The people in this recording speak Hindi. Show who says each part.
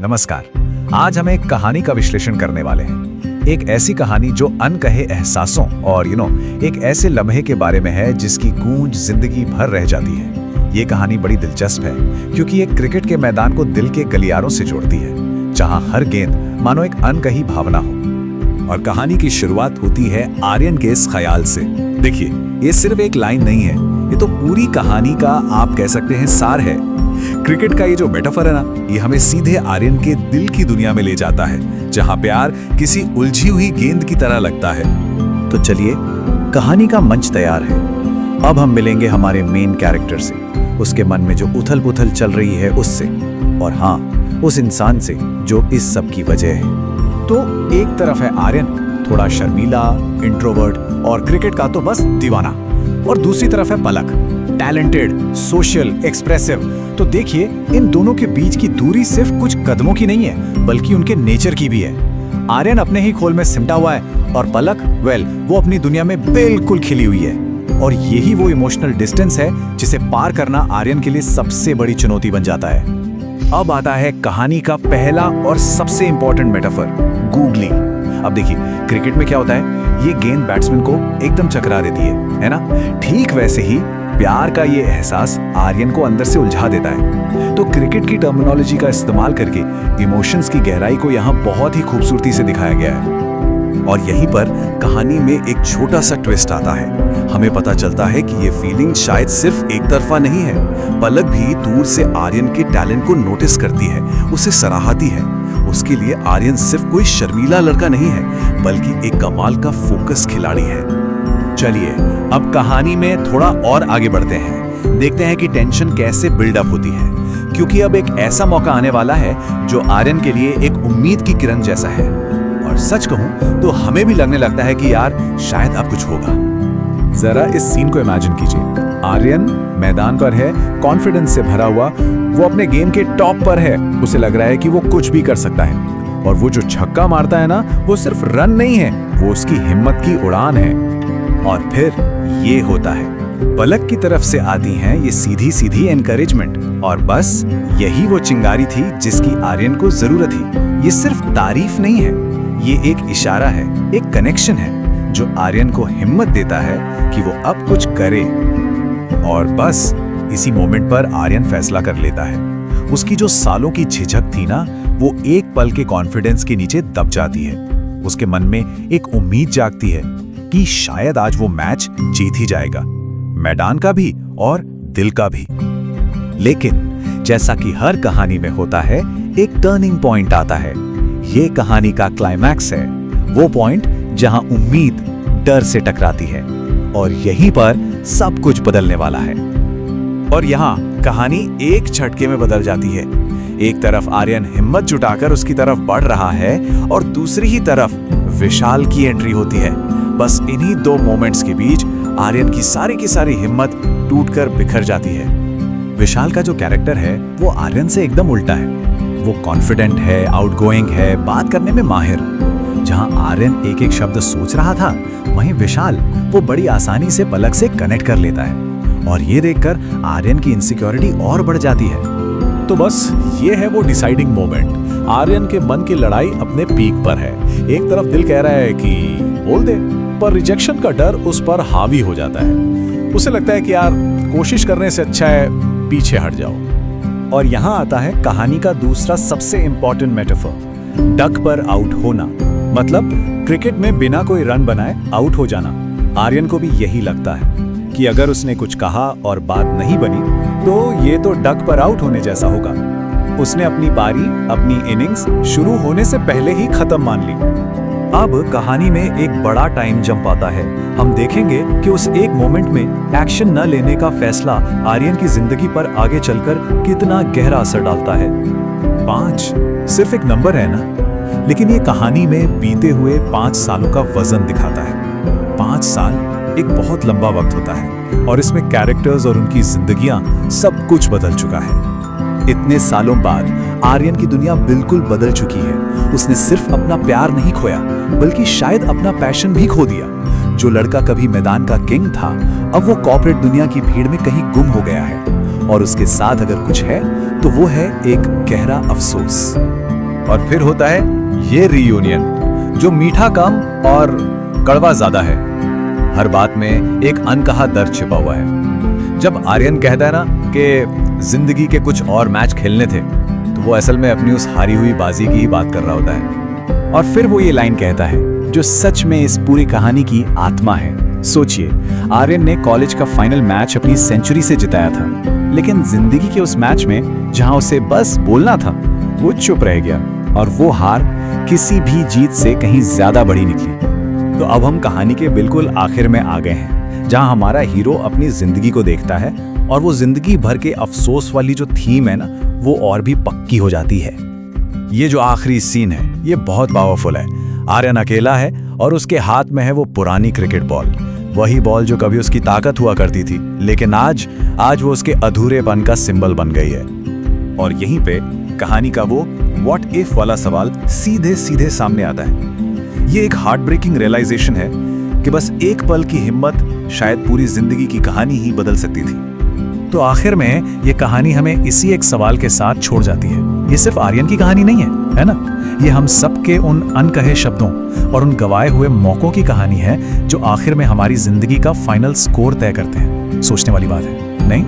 Speaker 1: नमस्कार। आज हम एक कहानी का विश्लेषण करने वाले हैं। एक ऐसी कहानी जो अनकहे एहसासों और एक ऐसे लम्हे के बारे में है जिसकी गूंज जिंदगी भर रह जाती है। ये कहानी बड़ी दिलचस्प है क्योंकि ये क्रिकेट के मैदान को दिल के गलियारों से जोड़ती है, जहां हर गेंद मानो एक अनकही भावना हो। और कहानी की शुरुआत होती है आर्यन के इस ख्याल से। देखिए, ये सिर्फ एक लाइन नहीं है, ये तो पूरी कहानी का आप कह सकते हैं सार है। क्रिकेट का ये जो मेटाफर है ना, ये हमें सीधे आर्यन के दिल की दुनिया में ले जाता है, जहां प्यार किसी उलझी हुई गेंद की तरह लगता है। तो चलिए, कहानी का मंच तैयार है। अब हम मिलेंगे हमारे मेन कैरेक्टर से, उसके मन में जो उथल पुथल चल रही है उससे, और हाँ, उस इंसान से जो इस सब की वजह है। तो एक तरफ है आर्यन, थोड़ा शर्मीला, इंट्रोवर्ट और क्रिकेट का तो बस दीवाना, और दूसरी तरफ है पलक, टैलेंटेड, सोशल, एक्सप्रेसिव। तो देखिए, इन दोनों के बीच की दूरी सिर्फ कुछ कदमों की नहीं है, बल्कि उनके नेचर की भी है। आर्यन अपने ही खोल में सिमटा हुआ है और पलक, वो अपनी दुनिया में बिल्कुल खिली हुई है। और यही वो इमोशनल डिस्टेंस है जिसे पार करना आर्यन के लिए सबसे बड़ी चुनौती बन जाता है। अब आता है कहानी का पहला और सबसे इंपॉर्टेंट मेटाफर, गूगलिंग। अब देखिए, क्रिकेट में क्या होता है, ये गेंद बैट्समैन को एकदम चकरा देती है ना? ठीक वैसे ही प्यार का ये एहसास आर्यन को अंदर से उलझा देता है। तो क्रिकेट की टर्मिनोलॉजी का इस्तेमाल करके इमोशंस की गहराई को यहाँ बहुत ही खूबसूरती से दिखाया गया है। और यहीं पर कहानी में एक छोटा सा ट्विस्ट आता है। हमें पता चलता है कि ये फीलिंग शायद सिर्फ एक तरफा नहीं है। पलक भी दूर से आर्यन के टैलेंट को नोटिस करती है, उसे सराहती है। उसके लिए आर्यन सिर्फ कोई शर्मीला लड़का नहीं है, बल्कि एक कमाल का फोकस खिलाड़ी है। चलिए, अब कहानी में थोड़ा और आगे बढ़ते हैं। देखते हैं कि टेंशन कैसे बिल्डअप होती है, क्योंकि अब एक ऐसा मौका आने वाला है जो आर्यन के लिए एक उम्मीद की किरण जैसा है। और सच कहूं तो हमें भी लगने लगता है कि यार, शायद अब कुछ होगा। जरा इस सीन को इमेजिन कीजिए। आर्यन मैदान पर है, कॉन्फिडेंस से भरा हुआ, वो अपने गेम के टॉप पर है। उसे लग रहा है कि वो कुछ भी कर सकता है। और वो जो छक्का मारता है ना, वो सिर्फ रन नहीं है, वो उसकी हिम्मत की उड़ान है। और फिर ये होता है, पलक की तरफ से आती है ये सीधी सीधी एनकरेजमेंट, और बस यही वो चिंगारी थी जिसकी आर्यन को जरूरत थी। ये सिर्फ तारीफ नहीं है, ये एक इशारा है, एक कनेक्शन है जो आर्यन को हिम्मत देता है कि वो अब कुछ करे। और बस इसी मोमेंट पर आर्यन फैसला कर लेता है। उसकी जो सालों की झिझक थी ना, वो एक पल के कॉन्फिडेंस के नीचे दब जाती है। उसके मन में एक उम्मीद जागती है कि शायद आज वो मैच जीत ही जाएगा, मैदान का भी और दिल का भी। लेकिन जैसा कि हर कहानी में होता है, एक टर्निंग पॉइंट आता है। ये कहानी का क्लाइमैक्स है, वो पॉइंट जहां उम्मीद डर से टकराती है, और यहीं पर सब कुछ बदलने वाला है। और यहाँ कहानी एक झटके में बदल जाती है। एक तरफ आर्यन हिम्मत जुटाकर उसकी तरफ बढ़ रहा है, और दूसरी ही तरफ विशाल की एंट्री होती है। बस इन्हीं दो मोमेंट्स के बीच आर्यन की सारी हिम्मत टूटकर बिखर जाती है। विशाल का जो कैरेक्टर है, वो आर्यन से एकदम उल्टा है। वो कॉन्फिडेंट है, आउटगोइंग है, बात करने में माहिर। जहां आर्यन एक एक शब्द सोच रहा था, वहीं विशाल वो बड़ी आसानी से पलक से कनेक्ट कर लेता है। और ये देखकर आर्यन की इनसिक्योरिटी और बढ़ जाती है। तो बस ये है वो डिसाइडिंग मोमेंट। आर्यन के मन की लड़ाई अपने पीक पर है। एक तरफ दिल कह रहा है कि बोल दे, पर रिजेक्शन का डर उस पर हावी हो जाता है। उसे लगता है कि यार, कोशिश करने से अच्छा है पीछे हट जाओ। और यहां आता है कहानी का दूसरा सबसे इंपॉर्टेंट मेटाफर, डक पर आउट होना। मतलब क्रिकेट में बिना कोई रन बनाए आउट हो जाना। आर्यन को भी यही लगता है कि अगर उसने कुछ कहा और बात नहीं बनी, तो ये तो डक पर आउट होने जैसा होगा। उसने अपनी पारी, अपनी इनिंग्स शुरू होने से पहले ही खत्म मान ली। अब कहानी में एक बड़ा टाइम जंप आता है। हम देखेंगे कि उस एक मोमेंट में एक्शन न लेने का फैसला आर्यन की जिंदगी पर आगे चलकर कितना गहरा असर डालता है। 5 सिर्फ एक नंबर है ना, लेकिन ये कहानी में बीते हुए 5 सालों का वजन दिखाता है। 5 साल एक बहुत लंबा वक्त होता है, और इसमें कैरेक्टर्स और उनकी जिंदगियां सब कुछ बदल चुका है। इतने सालों बाद आर्यन की दुनिया बिल्कुल बदल चुकी है। उसने सिर्फ अपना प्यार नहीं खोया, बल्कि शायद अपना पैशन भी खो दिया। जो लड़का कभी मैदान का किंग था, अब वो कॉर्पोरेट दुनिया की भीड़ में कहीं गुम हो गया है। और उसके साथ अगर कुछ है, तो वो है एक गहरा अफसोस। और फिर होता है ये रीयूनियन, जो मीठा कम और कड़वा ज्यादा है। हर बात में एक अनकहा दर्द छिपा हुआ है। जब आर्यन कहता है ना कि जिंदगी के कुछ और मैच खेलने थे, तो वो असल में अपनी उस हारी हुई बाजी की ही बात कर रहा होता है।
Speaker 2: और फिर वो ये लाइन कहता है जो सच में इस पूरी कहानी की आत्मा है। सोचिए, आर्यन ने कॉलेज का फाइनल मैच अपनी सेंचुरी से जिताया था, लेकिन जिंदगी के उस मैच में जहां उसे बस बोलना था, वो चुप रह गया और वो हार किसी भी जीत से कहीं ज्यादा बड़ी निकली। तो अब हम कहानी के बिल्कुल आखिर में आ गए हैं, जहां हमारा हीरो अपनी जिंदगी को देखता है और वो जिंदगी भर के अफसोस वाली जो थीम है ना, वो और भी पक्की हो जाती है।
Speaker 1: ये जो आखिरी सीन है, ये बहुत पावरफुल है। आर्यन अकेला है और उसके हाथ में है वो पुरानी क्रिकेट बॉल, वही बॉल जो कभी उसकी ताकत हुआ करती थी, लेकिन आज वो उसके अधूरेपन का सिंबल बन गई है।
Speaker 2: और यहीं पे कहानी का वो व्हाट इफ वाला सवाल सीधे सीधे सामने आता है। ये एक हार्ट ब्रेकिंग रियलाइजेशन है कि बस एक पल की हिम्मत शायद पूरी जिंदगी की कहानी ही बदल सकती थी।
Speaker 1: तो आखिर में ये कहानी हमें इसी एक सवाल के साथ छोड़ जाती है। ये सिर्फ आर्यन की कहानी नहीं है ना? ये हम सबके उन अनकहे शब्दों और उन गवाए हुए मौकों की कहानी है, जो आखिर में हमारी जिंदगी का फाइनल स्कोर तय करते हैं। सोचने वाली बात है, नहीं?